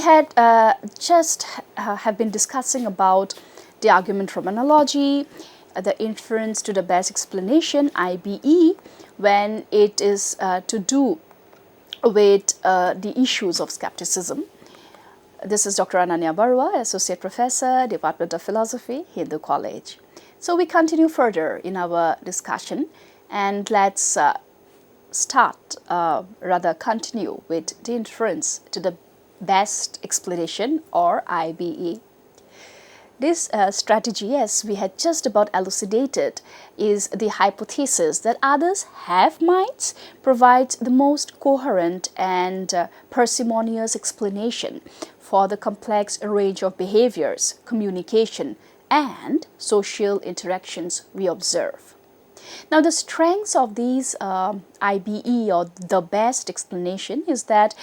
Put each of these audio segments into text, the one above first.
had just have been discussing about the argument from analogy, the inference to the best explanation, IBE, when it is to do with the issues of skepticism. This is Dr. Ananya Barua, Associate Professor, Department of Philosophy, Hindu College. So we continue further in our discussion, and let's continue with the inference to the best explanation, or IBE. This strategy, as we had just about elucidated, is the hypothesis that others have minds, provides the most coherent and parsimonious explanation for the complex range of behaviors, communication, and social interactions we observe. Now, the strengths of these IBE, or the best explanation, is that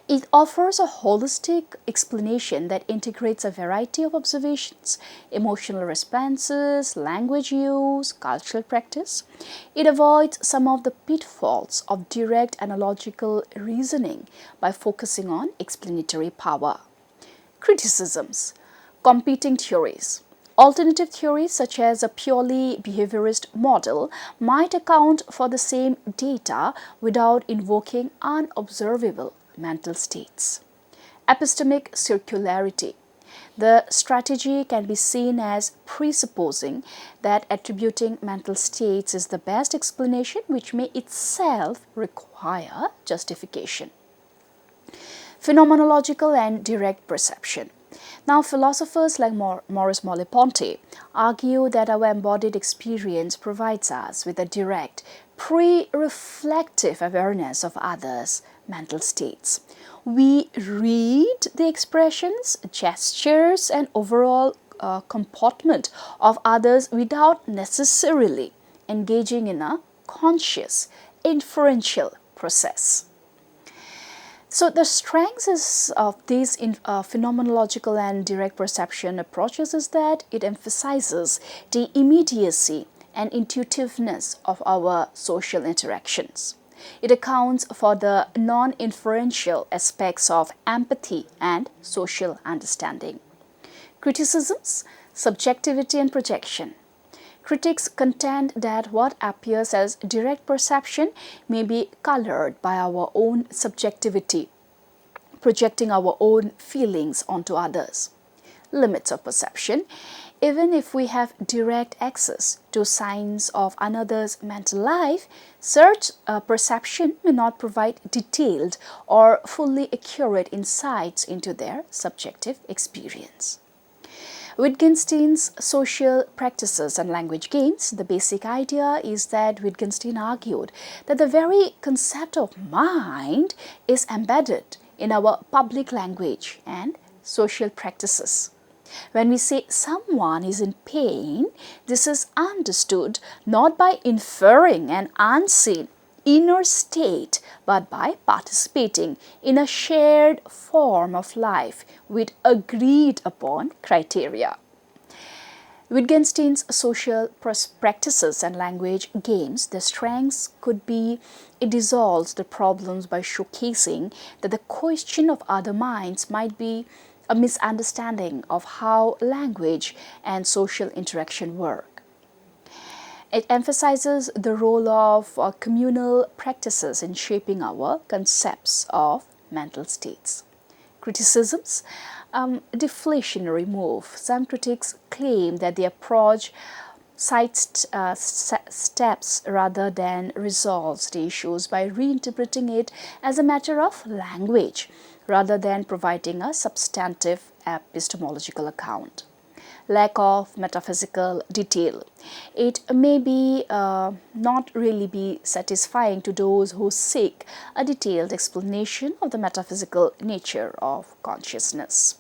it offers a holistic explanation that integrates a variety of observations, emotional responses, language use, cultural practice. It avoids some of the pitfalls of direct analogical reasoning by focusing on explanatory power. Criticisms, competing theories. Alternative theories, such as a purely behaviorist model, might account for the same data without invoking unobservable mental states. Epistemic circularity. The strategy can be seen as presupposing that attributing mental states is the best explanation, which may itself require justification. Phenomenological and direct perception. Now, philosophers like Maurice Merleau-Ponty argue that our embodied experience provides us with a direct, pre-reflective awareness of others' mental states. We read the expressions, gestures, and overall comportment of others without necessarily engaging in a conscious, inferential process. So the strengths of these phenomenological and direct perception approaches is that it emphasizes the immediacy and intuitiveness of our social interactions. It accounts for the non-inferential aspects of empathy and social understanding. Criticisms, subjectivity and projection. Critics contend that what appears as direct perception may be colored by our own subjectivity, projecting our own feelings onto others. Limits of perception. Even if we have direct access to signs of another's mental life, such perception may not provide detailed or fully accurate insights into their subjective experience. Wittgenstein's social practices and language games. The basic idea is that Wittgenstein argued that the very concept of mind is embedded in our public language and social practices. When we say someone is in pain, this is understood not by inferring an unseen inner state, but by participating in a shared form of life with agreed upon criteria. Wittgenstein's social practices and language games, the strengths could be it dissolves the problems by showcasing that the question of other minds might be a misunderstanding of how language and social interaction work. It emphasizes the role of communal practices in shaping our concepts of mental states. Criticisms, deflationary move. Some critics claim that the approach sidesteps rather than resolves the issues by reinterpreting it as a matter of language rather than providing a substantive epistemological account. Lack of metaphysical detail. It may be not really be satisfying to those who seek a detailed explanation of the metaphysical nature of consciousness.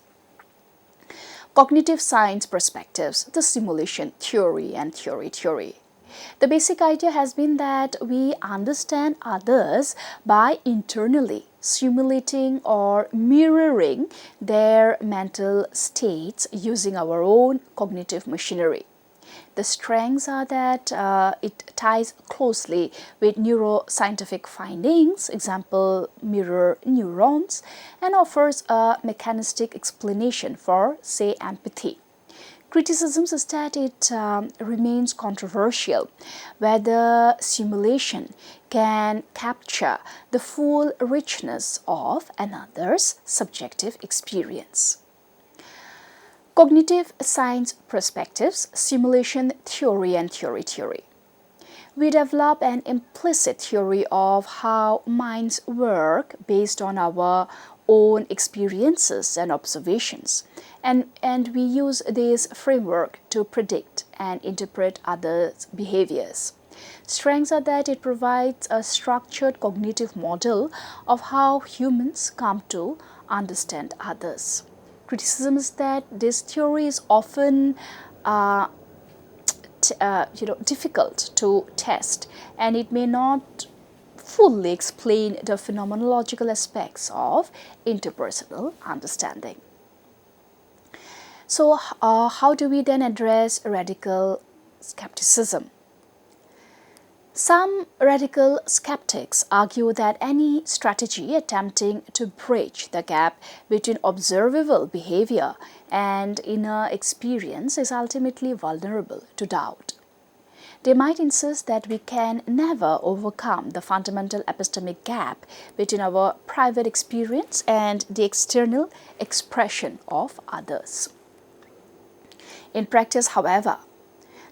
Cognitive science perspectives, the simulation theory and theory. The basic idea has been that we understand others by internally simulating or mirroring their mental states using our own cognitive machinery. The strengths are that it ties closely with neuroscientific findings, example mirror neurons, and offers a mechanistic explanation for, say, empathy. Criticisms is that it remains controversial whether simulation can capture the full richness of another's subjective experience. Cognitive science perspectives, simulation theory and theory. We develop an implicit theory of how minds work based on our own experiences and observations. And we use this framework to predict and interpret others' behaviors. Strengths are that it provides a structured cognitive model of how humans come to understand others. Criticism is that this theory is often difficult to test, and it may not fully explain the phenomenological aspects of interpersonal understanding. So, how do we then address radical skepticism? Some radical skeptics argue that any strategy attempting to bridge the gap between observable behavior and inner experience is ultimately vulnerable to doubt. They might insist that we can never overcome the fundamental epistemic gap between our private experience and the external expression of others. In practice, however,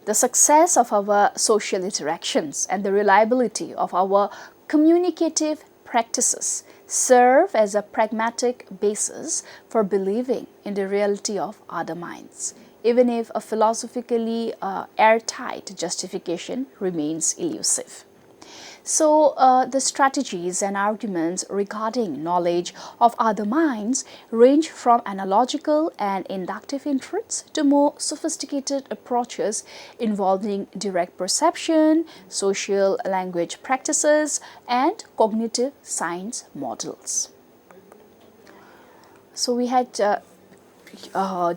the success of our social interactions and the reliability of our communicative practices serve as a pragmatic basis for believing in the reality of other minds, even if a philosophically airtight justification remains elusive. So, the strategies and arguments regarding knowledge of other minds range from analogical and inductive inference to more sophisticated approaches involving direct perception, social language practices, and cognitive science models. So, we had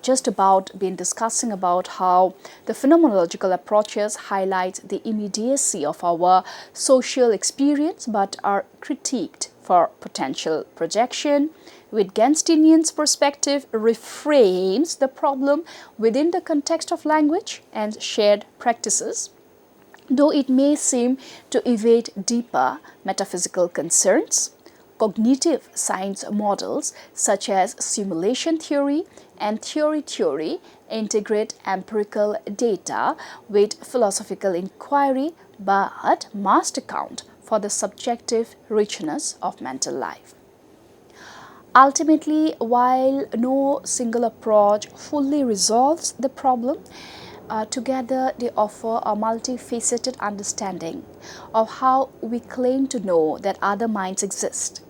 just about been discussing about how the phenomenological approaches highlight the immediacy of our social experience but are critiqued for potential projection. Wittgensteinian's perspective reframes the problem within the context of language and shared practices, though it may seem to evade deeper metaphysical concerns. Cognitive science models such as simulation theory and theory integrate empirical data with philosophical inquiry but must account for the subjective richness of mental life. Ultimately, while no single approach fully resolves the problem, together they offer a multifaceted understanding of how we claim to know that other minds exist,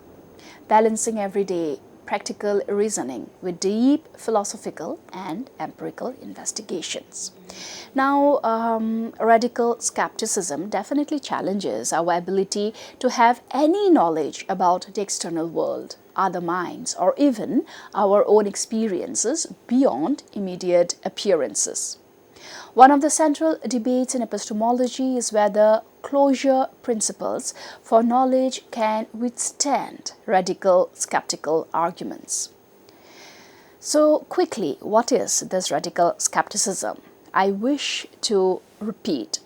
balancing everyday practical reasoning with deep philosophical and empirical investigations. Now, radical skepticism definitely challenges our ability to have any knowledge about the external world, other minds, or even our own experiences beyond immediate appearances. One of the central debates in epistemology is whether closure principles for knowledge can withstand radical skeptical arguments. So, quickly, what is this radical skepticism? I wish to repeat.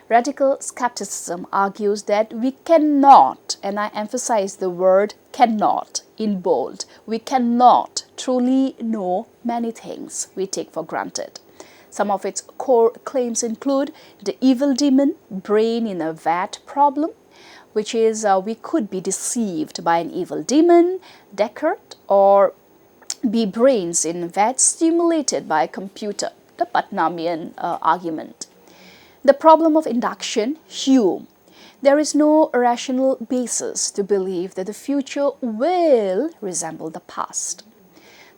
Radical skepticism argues that we cannot, and I emphasize the word cannot in bold, we cannot truly know many things we take for granted. Some of its core claims include the evil demon, brain in a vat problem, which is we could be deceived by an evil demon, Descartes, or be brains in vats stimulated by a computer, the Putnamian argument. The problem of induction, Hume. There is no rational basis to believe that the future will resemble the past.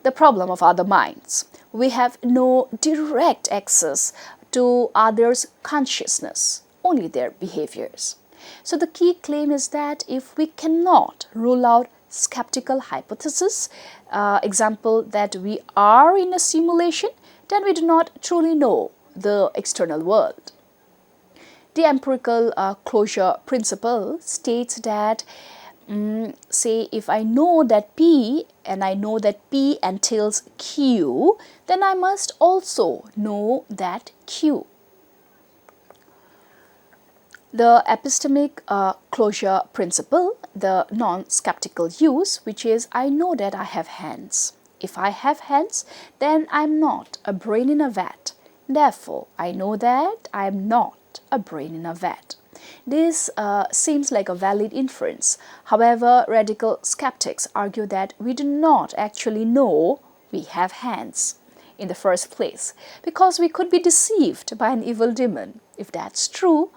The problem of other minds. We have no direct access to others' consciousness, only their behaviors. So the key claim is that if we cannot rule out skeptical hypothesis, example that we are in a simulation, then we do not truly know the external world. The empirical closure principle states that, say, if I know that P and I know that P entails Q, then I must also know that Q. The epistemic closure principle, the non-skeptical use, which is I know that I have hands. If I have hands, then I'm not a brain in a vat. Therefore, I know that I am not a brain in a vat. This seems like a valid inference. However, radical skeptics argue that we do not actually know we have hands in the first place, because we could be deceived by an evil demon. If that's true,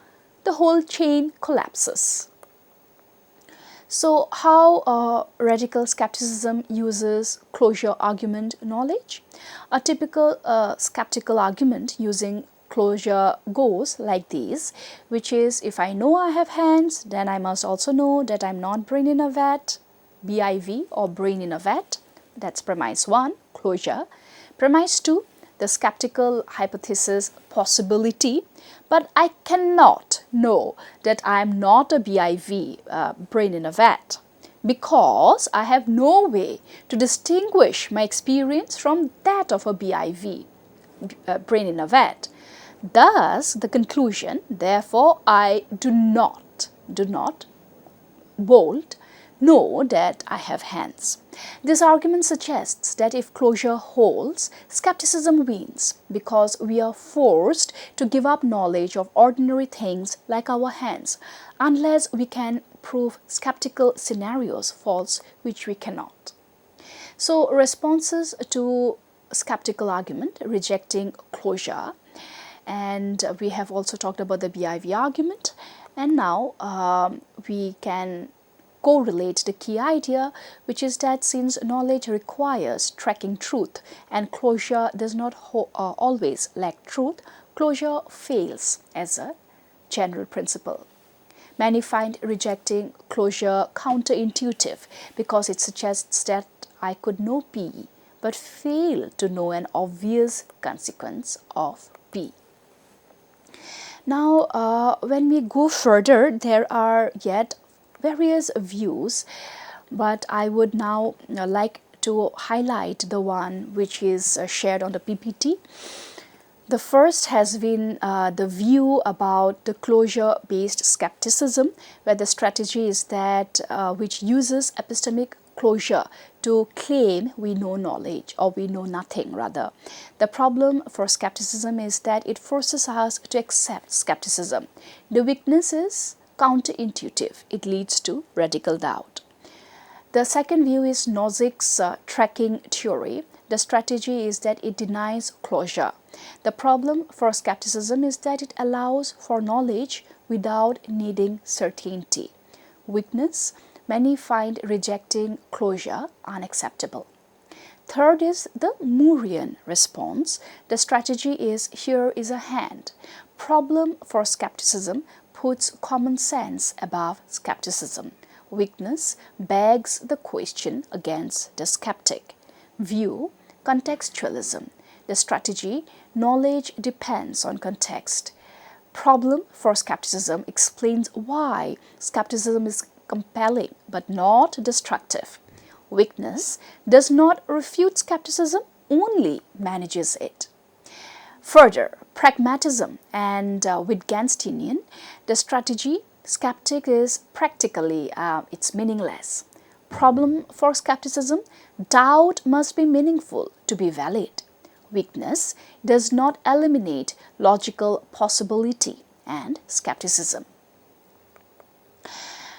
the whole chain collapses. So how radical skepticism uses closure argument knowledge? A typical skeptical argument using closure goes like this, which is if I know I have hands, then I must also know that I'm not brain in a vat, BIV or brain in a vat. That's premise 1, closure. Premise 2, the skeptical hypothesis possibility, but I cannot know that I am not a BIV, brain in a vat, because I have no way to distinguish my experience from that of a BIV, brain in a vat. Thus, the conclusion, therefore, I do not, bold, know that I have hands. This argument suggests that if closure holds, skepticism wins because we are forced to give up knowledge of ordinary things like our hands, unless we can prove skeptical scenarios false, which we cannot. So, responses to skeptical argument rejecting closure, and we have also talked about the BIV argument, and now we can correlate the key idea, which is that since knowledge requires tracking truth and closure does not always lack truth, closure fails as a general principle. Many find rejecting closure counterintuitive because it suggests that I could know P but fail to know an obvious consequence of P. Now, when we go further, there are yet various views, but I would now like to highlight the one which is shared on the PPT. The first has been the view about the closure-based skepticism, where the strategy is that which uses epistemic closure to claim we know knowledge, or we know nothing rather. The problem for skepticism is that it forces us to accept skepticism. The weakness is counterintuitive. It leads to radical doubt. The second view is Nozick's tracking theory. The strategy is that it denies closure. The problem for skepticism is that it allows for knowledge without needing certainty. Weakness: many find rejecting closure unacceptable. Third is the Moorean response. The strategy is here is a hand. Problem for skepticism: puts common sense above skepticism. Weakness: begs the question against the skeptic. View: contextualism. The strategy: knowledge depends on context. Problem for skepticism: explains why skepticism is compelling but not destructive. Weakness: does not refute skepticism, only manages it. Further, pragmatism and Wittgensteinian, the strategy: skeptic is practically it's meaningless. Problem for skepticism: doubt must be meaningful to be valid. Weakness: does not eliminate logical possibility and skepticism.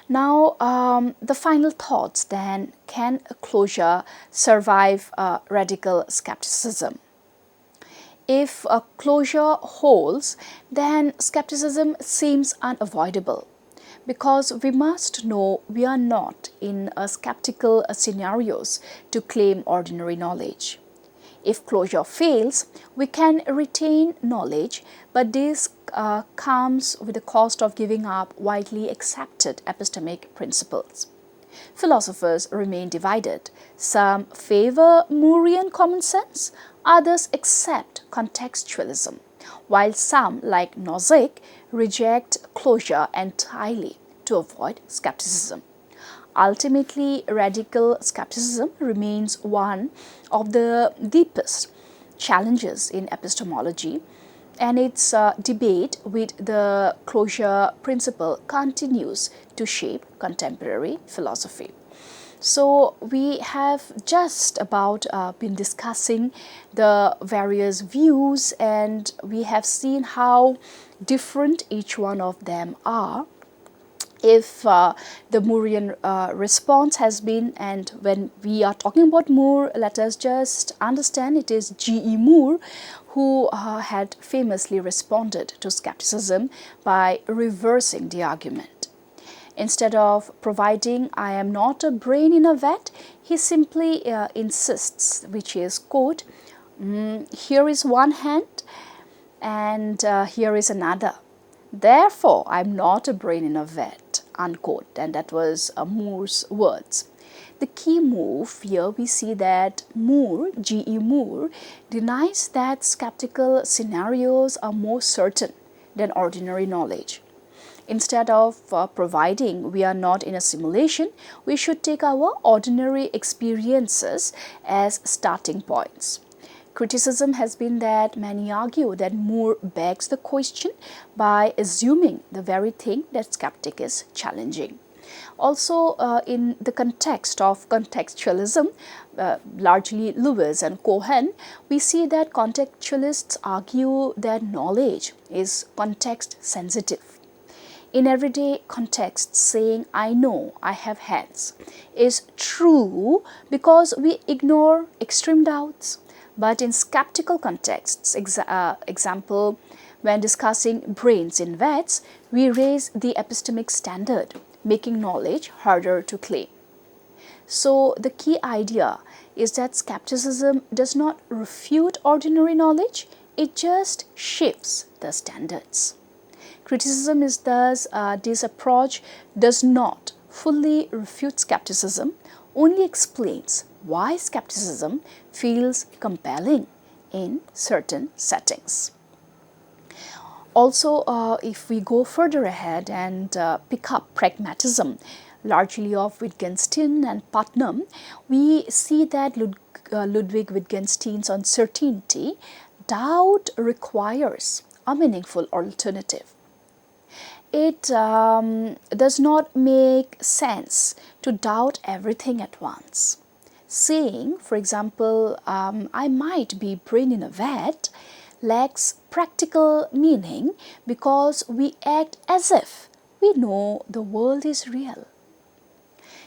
Now, the final thoughts then: can closure survive radical skepticism? If a closure holds, then skepticism seems unavoidable, because we must know we are not in a skeptical scenarios to claim ordinary knowledge. If closure fails, we can retain knowledge, but this comes with the cost of giving up widely accepted epistemic principles. Philosophers remain divided. Some favor Moorean common sense, Others accept contextualism, while some, like Nozick, reject closure entirely to avoid skepticism. Ultimately, radical skepticism remains one of the deepest challenges in epistemology, and its debate with the closure principle continues to shape contemporary philosophy. So, we have just about been discussing the various views, and we have seen how different each one of them are. If the Moorean response has been, and when we are talking about Moore, let us just understand it is G.E. Moore who had famously responded to skepticism by reversing the argument. Instead of providing "I am not a brain in a vat," he simply insists, which is, quote, "Here is one hand and here is another. Therefore, I am not a brain in a vat," unquote. And that was Moore's words. The key move here, we see that Moore, G.E. Moore, denies that skeptical scenarios are more certain than ordinary knowledge. Instead of providing "we are not in a simulation," we should take our ordinary experiences as starting points. Criticism has been that many argue that Moore begs the question by assuming the very thing that skeptic is challenging. Also, in the context of contextualism, largely Lewis and Cohen, we see that contextualists argue that knowledge is context sensitive. In everyday context, saying "I know I have hands" is true because we ignore extreme doubts. But in skeptical contexts, example, when discussing brains in vats, we raise the epistemic standard, making knowledge harder to claim. So the key idea is that skepticism does not refute ordinary knowledge, it just shifts the standards. Criticism is thus, this approach does not fully refute skepticism, only explains why skepticism feels compelling in certain settings. Also, if we go further ahead and pick up pragmatism, largely of Wittgenstein and Putnam, we see that Ludwig Wittgenstein's uncertainty, doubt requires a meaningful alternative. It does not make sense to doubt everything at once. Saying, for example, "I might be brain in a vat," lacks practical meaning because we act as if we know the world is real.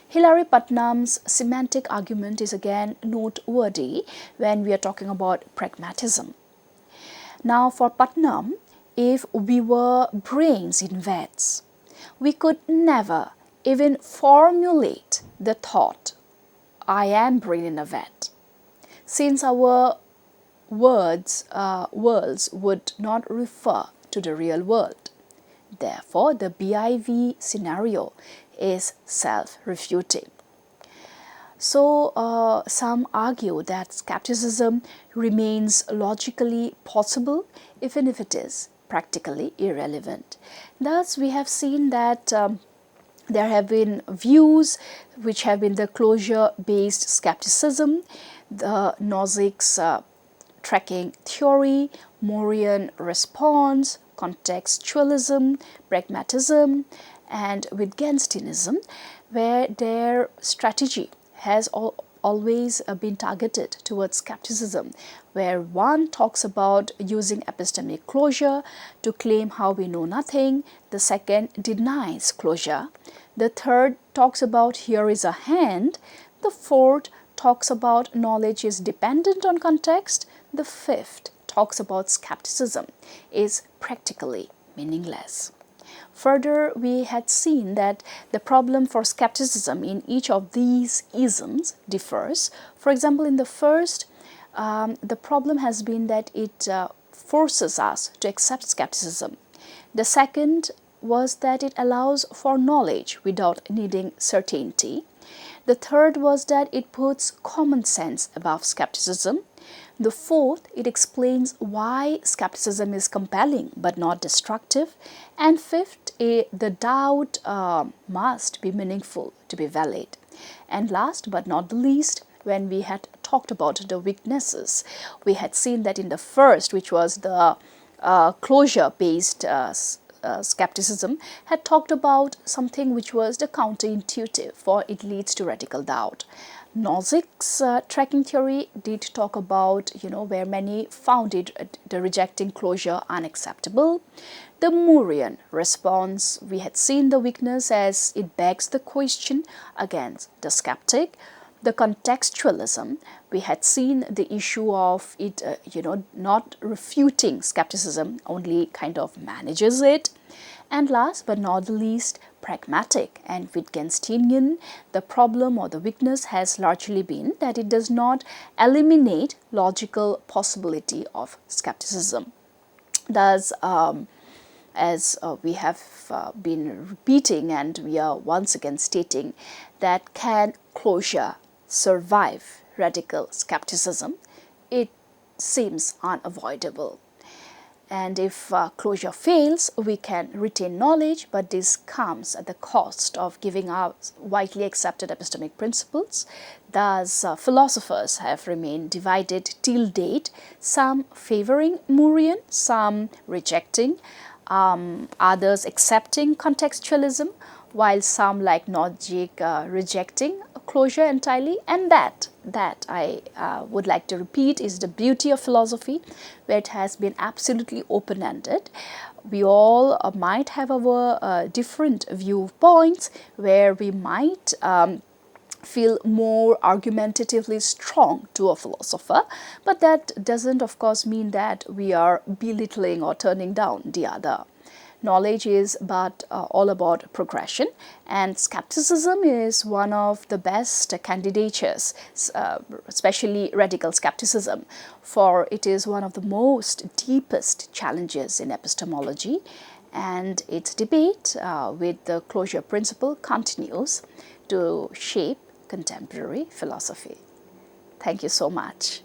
Hilary Putnam's semantic argument is again noteworthy when we are talking about pragmatism. Now, for Putnam, if we were brains in vats, we could never even formulate the thought "I am brain in a vat," since our worlds would not refer to the real world. Therefore, the BIV scenario is self-refuting. So, some argue that skepticism remains logically possible even if it is practically irrelevant. Thus, we have seen that there have been views which have been the closure-based skepticism, the Nozick's tracking theory, Moorean response, contextualism, pragmatism, and Wittgensteinism, where their strategy has always been targeted towards skepticism, where one talks about using epistemic closure to claim how we know nothing, the second denies closure, the third talks about "here is a hand," the fourth talks about knowledge is dependent on context, the fifth talks about skepticism is practically meaningless. Further, we had seen that the problem for skepticism in each of these isms differs. For example, in the first, the problem has been that it forces us to accept skepticism. The second was that it allows for knowledge without needing certainty. The third was that it puts common sense above skepticism. The fourth, it explains why skepticism is compelling but not destructive. And fifth, the doubt must be meaningful to be valid. And last but not the least, when we had talked about the weaknesses, we had seen that in the first, which was the closure-based skepticism, had talked about something which was the counterintuitive, for it leads to radical doubt. Nozick's tracking theory did talk about, where many found the rejecting closure unacceptable. The Moorean response, we had seen the weakness as it begs the question against the skeptic. The contextualism, we had seen the issue of it, not refuting skepticism, only kind of manages it. And last but not the least, pragmatic and Wittgensteinian, the problem or the weakness has largely been that it does not eliminate logical possibility of skepticism. Thus, as we have been repeating and we are once again stating that can closure survive radical skepticism? It seems unavoidable. And if closure fails, we can retain knowledge, but this comes at the cost of giving up widely accepted epistemic principles. Thus, philosophers have remained divided till date, some favoring Moorean, some rejecting, others accepting contextualism, while some like Nozick rejecting closure entirely. And that I would like to repeat is the beauty of philosophy, where it has been absolutely open-ended. We all might have our different viewpoints, where we might feel more argumentatively strong to a philosopher, but that doesn't of course mean that we are belittling or turning down the other. Knowledge is but all about progression, and skepticism is one of the best candidatures, especially radical skepticism, for it is one of the most deepest challenges in epistemology, and its debate with the closure principle continues to shape contemporary philosophy. Thank you so much.